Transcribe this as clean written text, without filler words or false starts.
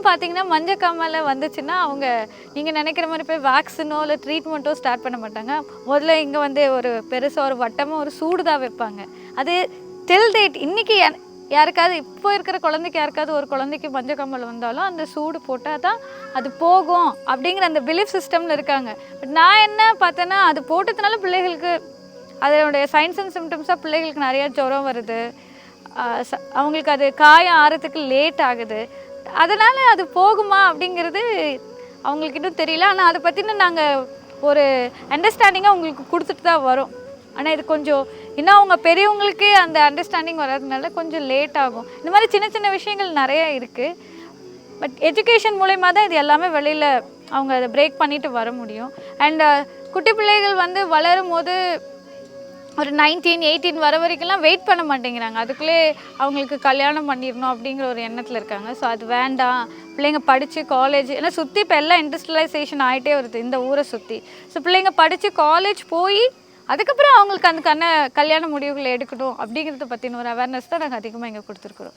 பார்த்தீங்கன்னா மஞ்சக்காமலை வந்துச்சுன்னா அவங்க நீங்கள் நினைக்கிற மாதிரி போய் வேக்சினோ இல்லை ட்ரீட்மெண்ட்டோ ஸ்டார்ட் பண்ண மாட்டாங்க. முதல்ல இங்கே வந்து ஒரு பெருசாக ஒரு வட்டமாக ஒரு சூடு தான் வைப்பாங்க. அது டில் டேட் இன்றைக்கி யாருக்காவது இப்போ இருக்கிற குழந்தைக்கு யாருக்காவது ஒரு குழந்தைக்கு மஞ்சக்காமல் வந்தாலும் அந்த சூடு போட்டால் தான் அது போகும் அப்படிங்கிற அந்த பிலீஃப் சிஸ்டமில் இருக்காங்க. பட் நான் என்ன பார்த்தேன்னா அது போட்டதுனால பிள்ளைகளுக்கு அதனுடைய சைன்ஸ் அண்ட் சிம்டம்ஸாக பிள்ளைகளுக்கு நிறையா ஜுரம் வருது, அவங்களுக்கு அது காயம் ஆறதுக்கு லேட் ஆகுது. அதனால் அது போகுமா அப்படிங்கிறது அவங்களுக்கு இன்னும் தெரியல. ஆனால் அதை பற்றின நாங்கள் ஒரு அண்டர்ஸ்டாண்டிங்காக அவங்களுக்கு கொடுத்துட்டு தான் வரோம். ஆனால் இது கொஞ்சம் இன்னும் அவங்க பெரியவங்களுக்கு அந்த அண்டர்ஸ்டாண்டிங் வர்றதுனால கொஞ்சம் லேட் ஆகும். இந்த மாதிரி சின்ன சின்ன விஷயங்கள் நிறையா இருக்குது. பட் எஜுகேஷன் மூலயமா தான் இது எல்லாமே வெளியில் அவங்க அதை பிரேக் பண்ணிட்டு வர முடியும். அண்ட் குட்டி பிள்ளைகள் வந்து வளரும் போது ஒரு 19, 18 வர வரைக்கும்லாம் வெயிட் பண்ண மாட்டேங்கிறாங்க. அதுக்குள்ளே அவங்களுக்கு கல்யாணம் பண்ணிடணும் அப்படிங்கிற ஒரு எண்ணத்தில் இருக்காங்க. ஸோ அது வேண்டாம், பிள்ளைங்க படித்து காலேஜ், ஏன்னா சுற்றி இப்போ எல்லாம் இண்டஸ்ட்ரியலைசேஷன் ஆகிட்டே வருது இந்த ஊரை சுற்றி. ஸோ பிள்ளைங்க படித்து காலேஜ் போய் அதுக்கப்புறம் அவங்களுக்கு அந்த கல்யாண முடிவுகளை எடுக்கணும் அப்படிங்கிறத பற்றின ஒரு அவேர்னஸ் தான் நாங்கள் அதிகமாக இங்கே கொடுத்துருக்குறோம்.